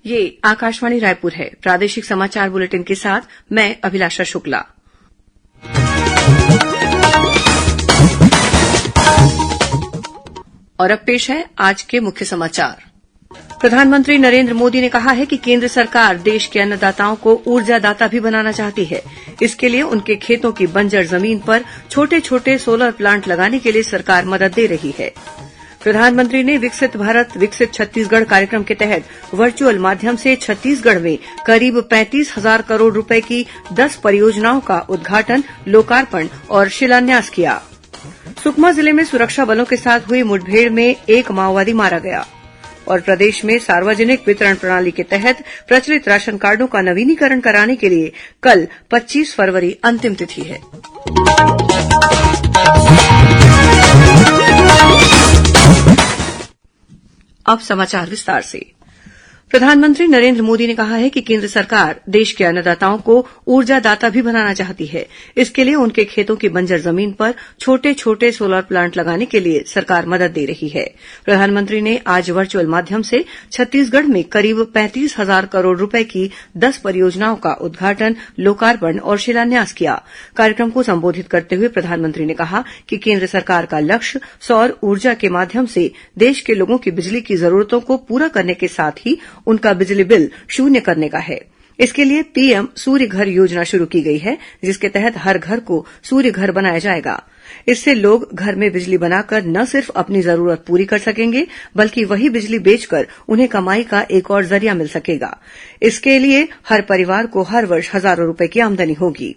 ये आकाशवाणी रायपुर है। प्रादेशिक समाचार बुलेटिन के साथ मैं अभिलाषा शुक्ला। और अब पेश है आज के मुख्य समाचार। प्रधानमंत्री नरेंद्र मोदी ने कहा है कि केंद्र सरकार देश के अन्नदाताओं को ऊर्जादाता भी बनाना चाहती है। इसके लिए उनके खेतों की बंजर जमीन पर छोटे छोटे सोलर प्लांट लगाने के लिए सरकार मदद दे रही है। प्रधानमंत्री ने विकसित भारत विकसित छत्तीसगढ़ कार्यक्रम के तहत वर्चुअल माध्यम से छत्तीसगढ़ में करीब 35,000 करोड़ रुपए की 10 परियोजनाओं का उद्घाटन, लोकार्पण और शिलान्यास किया। सुकमा जिले में सुरक्षा बलों के साथ हुई मुठभेड़ में एक माओवादी मारा गया। और प्रदेश में सार्वजनिक वितरण प्रणाली के तहत प्रचलित राशन कार्डों का नवीनीकरण कराने के लिए कल 25 फरवरी अंतिम तिथि है। अब समाचार विस्तार से। प्रधानमंत्री नरेंद्र मोदी ने कहा है कि केंद्र सरकार देश के अन्नदाताओं को ऊर्जादाता भी बनाना चाहती है। इसके लिए उनके खेतों की बंजर जमीन पर छोटे छोटे सोलर प्लांट लगाने के लिए सरकार मदद दे रही है। प्रधानमंत्री ने आज वर्चुअल माध्यम से छत्तीसगढ़ में करीब 35,000 करोड़ रुपए की 10 परियोजनाओं का उद्घाटन, लोकार्पण और शिलान्यास किया। कार्यक्रम को संबोधित करते हुए प्रधानमंत्री ने कहा कि केंद्र सरकार का लक्ष्य सौर ऊर्जा के माध्यम से देश के लोगों की बिजली की जरूरतों को पूरा करने के साथ ही उनका बिजली बिल शून्य करने का है। इसके लिए पीएम सूर्य घर योजना शुरू की गई है, जिसके तहत हर घर को सूर्य घर बनाया जाएगा। इससे लोग घर में बिजली बनाकर न सिर्फ अपनी जरूरत पूरी कर सकेंगे, बल्कि वही बिजली बेचकर उन्हें कमाई का एक और जरिया मिल सकेगा। इसके लिए हर परिवार को हर वर्ष हजारों रुपए की आमदनी होगी।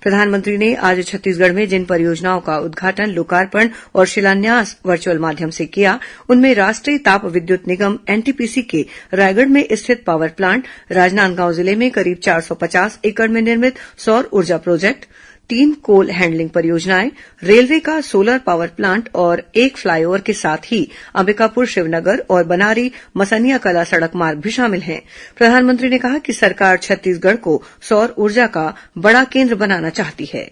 प्रधानमंत्री ने आज छत्तीसगढ़ में जिन परियोजनाओं का उद्घाटन, लोकार्पण और शिलान्यास वर्चुअल माध्यम से किया, उनमें राष्ट्रीय ताप विद्युत निगम एनटीपीसी के रायगढ़ में स्थित पावर प्लांट, राजनांदगांव जिले में करीब 450 एकड़ में निर्मित सौर ऊर्जा प्रोजेक्ट, 3 कोल हैंडलिंग परियोजनाएं, रेलवे का सोलर पावर प्लांट और एक फ्लाईओवर के साथ ही अंबिकापुर शिवनगर और बनारी मसनिया कला सड़क मार्ग भी शामिल हैं। प्रधानमंत्री ने कहा कि सरकार छत्तीसगढ़ को सौर ऊर्जा का बड़ा केंद्र बनाना चाहती है।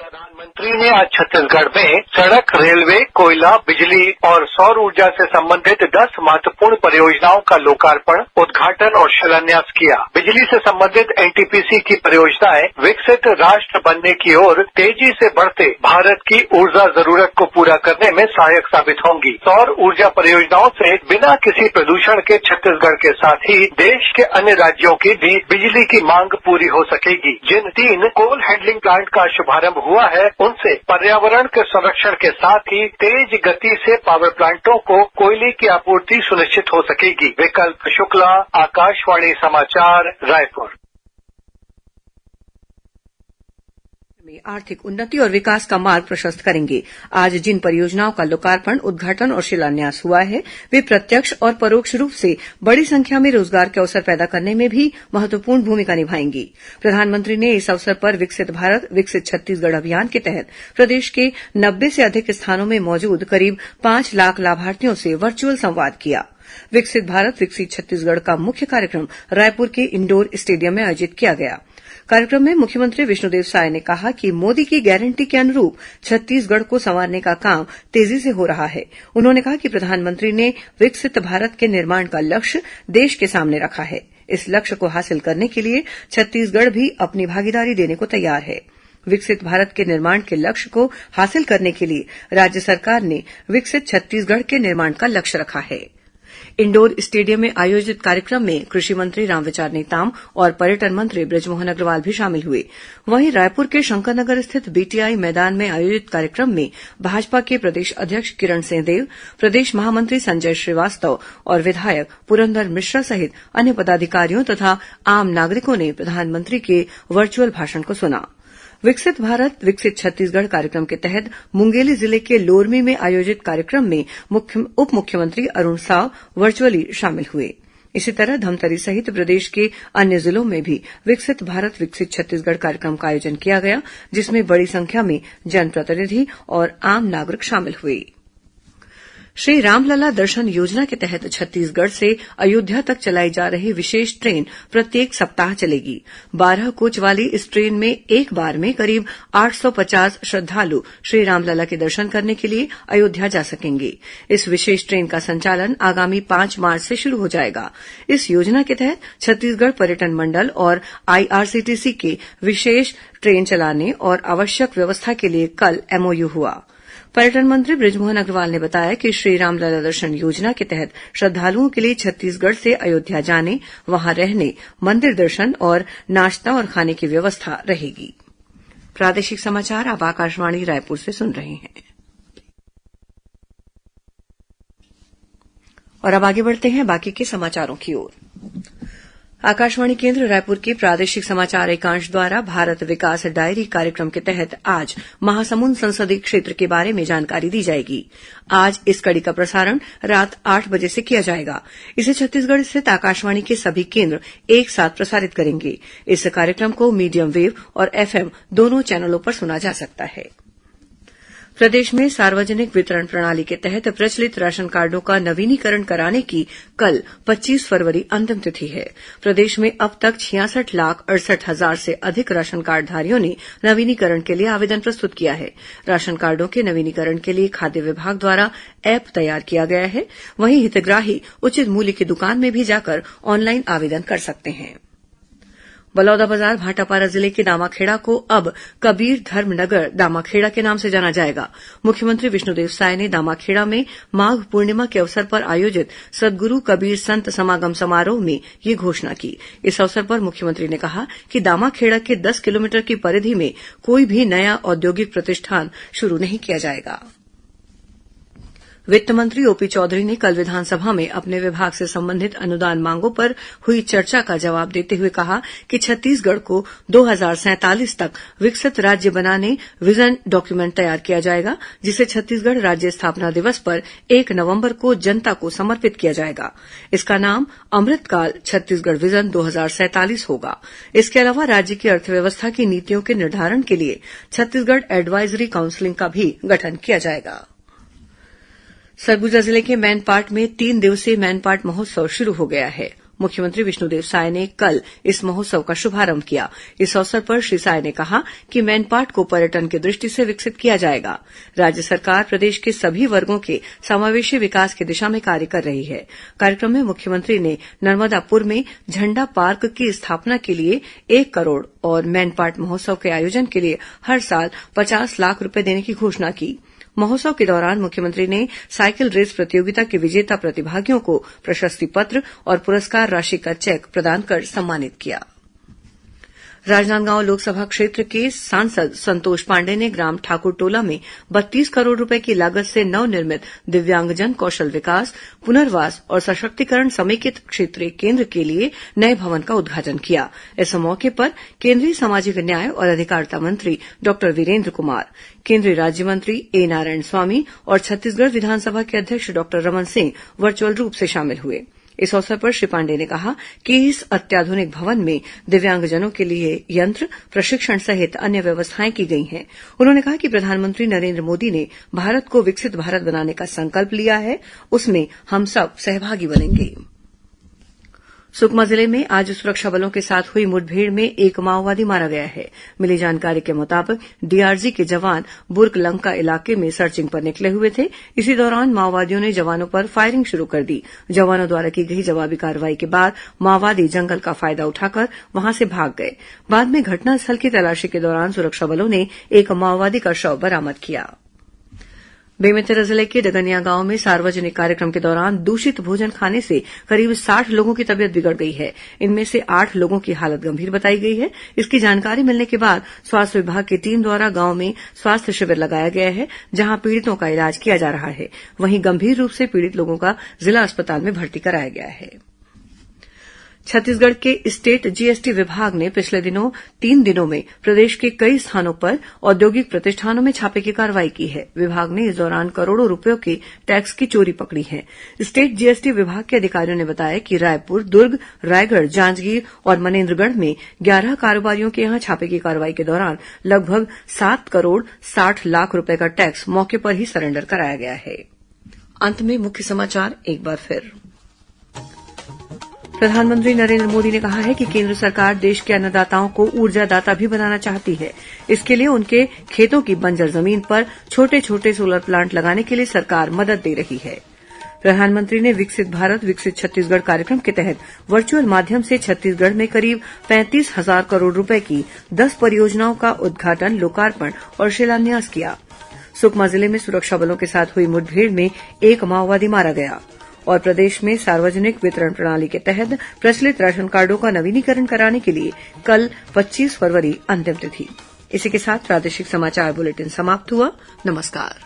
प्रधानमंत्री ने आज छत्तीसगढ़ में सड़क, रेलवे, कोयला, बिजली और सौर ऊर्जा से संबंधित 10 महत्वपूर्ण परियोजनाओं का लोकार्पण, उद्घाटन और शिलान्यास किया। बिजली से संबंधित एनटीपीसी की परियोजनाएं विकसित राष्ट्र बनने की ओर तेजी से बढ़ते भारत की ऊर्जा जरूरत को पूरा करने में सहायक साबित होंगी। सौर ऊर्जा परियोजनाओं से बिना किसी प्रदूषण के छत्तीसगढ़ के साथ ही देश के अन्य राज्यों की भी बिजली की मांग पूरी हो सकेगी। जिन 3 कोल हैंडलिंग प्लांट का शुभारंभ हुआ है, उनसे पर्यावरण के संरक्षण के साथ ही तेज गति से पावर प्लांटों को कोयले की आपूर्ति सुनिश्चित हो सकेगी। विकल्प शुक्ला, आकाशवाणी समाचार, रायपुर। आर्थिक उन्नति और विकास का मार्ग प्रशस्त करेंगे। आज जिन परियोजनाओं का लोकार्पण, उद्घाटन और शिलान्यास हुआ है, वे प्रत्यक्ष और परोक्ष रूप से बड़ी संख्या में रोजगार के अवसर पैदा करने में भी महत्वपूर्ण भूमिका निभाएंगी। प्रधानमंत्री ने इस अवसर पर विकसित भारत विकसित छत्तीसगढ़ अभियान के तहत प्रदेश के 90 से अधिक स्थानों में मौजूद करीब 5 लाख लाभार्थियों से वर्चुअल संवाद किया। विकसित भारत विकसित छत्तीसगढ़ का मुख्य कार्यक्रम रायपुर के इंडोर स्टेडियम में आयोजित किया गया। कार्यक्रम में मुख्यमंत्री विष्णुदेव साय ने कहा कि मोदी की गारंटी के अनुरूप छत्तीसगढ़ को संवारने का काम तेजी से हो रहा है। उन्होंने कहा कि प्रधानमंत्री ने विकसित भारत के निर्माण का लक्ष्य देश के सामने रखा है। इस लक्ष्य को हासिल करने के लिए छत्तीसगढ़ भी अपनी भागीदारी देने को तैयार है। विकसित भारत के निर्माण के लक्ष्य को हासिल करने के लिए राज्य सरकार ने विकसित छत्तीसगढ़ के निर्माण का लक्ष्य रखा है। इंडोर स्टेडियम में आयोजित कार्यक्रम में कृषि मंत्री रामविचार नेताम और पर्यटन मंत्री बृजमोहन अग्रवाल भी शामिल हुए। वहीं रायपुर के शंकरनगर स्थित बीटीआई मैदान में आयोजित कार्यक्रम में भाजपा के प्रदेश अध्यक्ष किरण सिंहदेव, प्रदेश महामंत्री संजय श्रीवास्तव और विधायक पुरंदर मिश्रा सहित अन्य पदाधिकारियों तथा आम नागरिकों ने प्रधानमंत्री के वर्चुअल भाषण को सुना। विकसित भारत विकसित छत्तीसगढ़ कार्यक्रम के तहत मुंगेली जिले के लोरमी में आयोजित कार्यक्रम में उप मुख्यमंत्री अरूण साव वर्चुअली शामिल हुए। इसी तरह धमतरी सहित प्रदेश के अन्य जिलों में भी विकसित भारत विकसित छत्तीसगढ़ कार्यक्रम का आयोजन किया गया, जिसमें बड़ी संख्या में जनप्रतिनिधि और आम नागरिक शामिल हुए। श्री रामलला दर्शन योजना के तहत छत्तीसगढ़ से अयोध्या तक चलाई जा रही विशेष ट्रेन प्रत्येक सप्ताह चलेगी। 12 कोच वाली इस ट्रेन में एक बार में करीब 850 श्रद्धालु श्री रामलला के दर्शन करने के लिए अयोध्या जा सकेंगे। इस विशेष ट्रेन का संचालन आगामी 5 मार्च से शुरू हो जाएगा। इस योजना के तहत छत्तीसगढ़ पर्यटन मंडल और आईआरसीटीसी के विशेष ट्रेन चलाने और आवश्यक व्यवस्था के लिए कल एमओयू हुआ। पर्यटन मंत्री बृजमोहन अग्रवाल ने बताया कि श्री रामलला दर्शन योजना के तहत श्रद्धालुओं के लिए छत्तीसगढ़ से अयोध्या जाने, वहां रहने, मंदिर दर्शन और नाश्ता और खाने की व्यवस्था रहेगी। प्रादेशिक समाचार आप आकाशवाणी रायपुर से सुन रहे हैं। और अब आगे बढ़ते हैं बाकी के समाचारों की ओर। आकाशवाणी केन्द्र रायपुर के प्रादेशिक समाचार एकांश द्वारा भारत विकास डायरी कार्यक्रम के तहत आज महासमुंद संसदीय क्षेत्र के बारे में जानकारी दी जाएगी। आज इस कड़ी का प्रसारण रात 8 बजे से किया जाएगा। इसे छत्तीसगढ़ स्थित आकाशवाणी के सभी केन्द्र एक साथ प्रसारित करेंगे। इस कार्यक्रम को मीडियम वेव और एफएम दोनों चैनलों पर सुना जा सकता है। प्रदेश में सार्वजनिक वितरण प्रणाली के तहत प्रचलित राशन कार्डों का नवीनीकरण कराने की कल 25 फरवरी अंतिम तिथि है। प्रदेश में अब तक 66,68,000 से अधिक राशन कार्डधारियों ने नवीनीकरण के लिए आवेदन प्रस्तुत किया है। राशन कार्डों के नवीनीकरण के लिए खाद्य विभाग द्वारा ऐप तैयार किया गया है। वहीं हितग्राही उचित मूल्य की दुकान में भी जाकर ऑनलाइन आवेदन कर सकते हैं। बलौदाबाजार भाटापारा जिले के दामाखेड़ा को अब कबीर धर्म नगर दामाखेड़ा के नाम से जाना जाएगा। मुख्यमंत्री विष्णुदेव साय ने दामाखेड़ा में माघ पूर्णिमा के अवसर पर आयोजित सद्गुरू कबीर संत समागम समारोह में यह घोषणा की। इस अवसर पर मुख्यमंत्री ने कहा कि दामाखेड़ा के 10 किलोमीटर की परिधि में कोई भी नया औद्योगिक प्रतिष्ठान शुरू नहीं किया जाएगा। वित्त मंत्री ओपी चौधरी ने कल विधानसभा में अपने विभाग से संबंधित अनुदान मांगों पर हुई चर्चा का जवाब देते हुए कहा कि छत्तीसगढ़ को 2047 तक विकसित राज्य बनाने विजन डॉक्यूमेंट तैयार किया जाएगा, जिसे छत्तीसगढ़ राज्य स्थापना दिवस पर 1 नवंबर को जनता को समर्पित किया जाएगा। इसका नाम अमृतकाल छत्तीसगढ़ विजन 2047 होगा। इसके अलावा राज्य की अर्थव्यवस्था की नीतियों के निर्धारण के लिए छत्तीसगढ़ एडवाइजरी काउंसिल का भी गठन किया जाएगा। सरगुजा जिले के मैनपाट में 3 दिवसीय मैनपाट महोत्सव शुरू हो गया है। मुख्यमंत्री विष्णुदेव साय ने कल इस महोत्सव का शुभारंभ किया। इस अवसर पर श्री साय ने कहा कि मैनपाट को पर्यटन की दृष्टि से विकसित किया जाएगा। राज्य सरकार प्रदेश के सभी वर्गों के समावेशी विकास की दिशा में कार्य कर रही है। कार्यक्रम में मुख्यमंत्री ने नर्मदापुर में झंडा पार्क की स्थापना के लिए 1 करोड़ और मैनपाट महोत्सव के आयोजन के लिए हर साल 50 लाख रूपये देने की घोषणा की। महोत्सव के दौरान मुख्यमंत्री ने साइकिल रेस प्रतियोगिता के विजेता प्रतिभागियों को प्रशस्ति पत्र और पुरस्कार राशि का चेक प्रदान कर सम्मानित किया। राजनांदगांव लोकसभा क्षेत्र के सांसद संतोष पांडेय ने ग्राम ठाकुरटोला में 32 करोड़ रूपये की लागत से नवनिर्मित दिव्यांगजन कौशल विकास, पुनर्वास और सशक्तिकरण समेकित क्षेत्रीय केन्द्र के लिए नए भवन का उद्घाटन किया। इस मौके पर केंद्रीय सामाजिक न्याय और अधिकारिता मंत्री डॉक्टर वीरेन्द्र कुमार, केंद्रीय राज्य मंत्री ए नारायण स्वामी और छत्तीसगढ़ विधानसभा के अध्यक्ष डॉक्टर रमन सिंह वर्चुअल रूप से शामिल हुए। इस अवसर पर श्री पांडेय ने कहा कि इस अत्याधुनिक भवन में दिव्यांगजनों के लिए यंत्र, प्रशिक्षण सहित अन्य व्यवस्थाएं की गई हैं। उन्होंने कहा कि प्रधानमंत्री नरेन्द्र मोदी ने भारत को विकसित भारत बनाने का संकल्प लिया है, उसमें हम सब सहभागी बनेंगे। सुकमा जिले में आज सुरक्षा बलों के साथ हुई मुठभेड़ में एक माओवादी मारा गया है। मिली जानकारी के मुताबिक डीआरजी के जवान बुर्कलंका इलाके में सर्चिंग पर निकले हुए थे। इसी दौरान माओवादियों ने जवानों पर फायरिंग शुरू कर दी। जवानों द्वारा की गई जवाबी कार्रवाई के बाद माओवादी जंगल का फायदा उठाकर वहां से भाग गए। बाद में घटनास्थल की तलाशी के दौरान सुरक्षा बलों ने एक माओवादी का शव बरामद किया। बेमेतरा जिले के डगनिया गांव में सार्वजनिक कार्यक्रम के दौरान दूषित भोजन खाने से करीब 60 लोगों की तबीयत बिगड़ गई है। इनमें से 8 लोगों की हालत गंभीर बताई गई है। इसकी जानकारी मिलने के बाद स्वास्थ्य विभाग की टीम द्वारा गांव में स्वास्थ्य शिविर लगाया गया है, जहां पीड़ितों का इलाज किया जा रहा है। वहीं गंभीर रूप से पीड़ित लोगों का जिला अस्पताल में भर्ती कराया गया है। छत्तीसगढ़ के स्टेट जीएसटी विभाग ने पिछले 3 दिनों में प्रदेश के कई स्थानों पर औद्योगिक प्रतिष्ठानों में छापे की कार्रवाई की है। विभाग ने इस दौरान करोड़ों रूपयों के टैक्स की चोरी पकड़ी है। स्टेट जीएसटी विभाग के अधिकारियों ने बताया कि रायपुर, दुर्ग, रायगढ़, जांजगीर और मनेन्द्रगढ़ में 11 कारोबारियों के यहां छापे की कार्रवाई के दौरान लगभग 7 करोड़ 60 लाख रूपये का टैक्स मौके पर ही सरेंडर कराया गया है। अंत में मुख्य समाचार एक बार फिर। प्रधानमंत्री नरेंद्र मोदी ने कहा है कि केंद्र सरकार देश के अन्नदाताओं को ऊर्जादाता भी बनाना चाहती है। इसके लिए उनके खेतों की बंजर जमीन पर छोटे छोटे सोलर प्लांट लगाने के लिए सरकार मदद दे रही है। प्रधानमंत्री ने विकसित भारत विकसित छत्तीसगढ़ कार्यक्रम के तहत वर्चुअल माध्यम से छत्तीसगढ़ में करीब 35,000 करोड़ रूपये की 10 परियोजनाओं का उद्घाटन, लोकार्पण और शिलान्यास किया। सुकमा जिले में सुरक्षा बलों के साथ हुई मुठभेड़ में एक माओवादी मारा गया। और प्रदेश में सार्वजनिक वितरण प्रणाली के तहत प्रचलित राशन कार्डों का नवीनीकरण कराने के लिए कल 25 फरवरी अंतिम तिथि। इसी के साथ प्रादेशिक समाचार बुलेटिन समाप्त हुआ। नमस्कार।